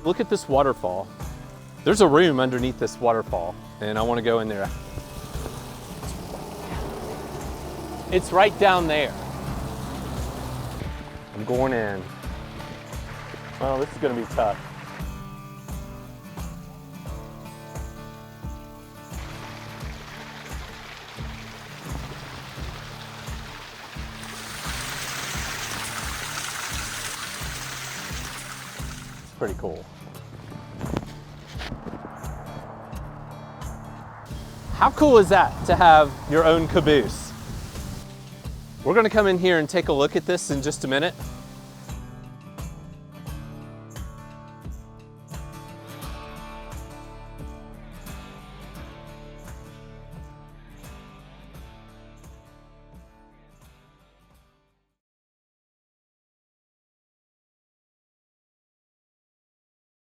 Look at this waterfall. There's a room underneath this waterfall, and I want to go in there. It's right down there. I'm going in. Oh, this is going to be tough. It's pretty cool. How cool is that to have your own caboose? We're gonna come in here and take a look at this in just a minute,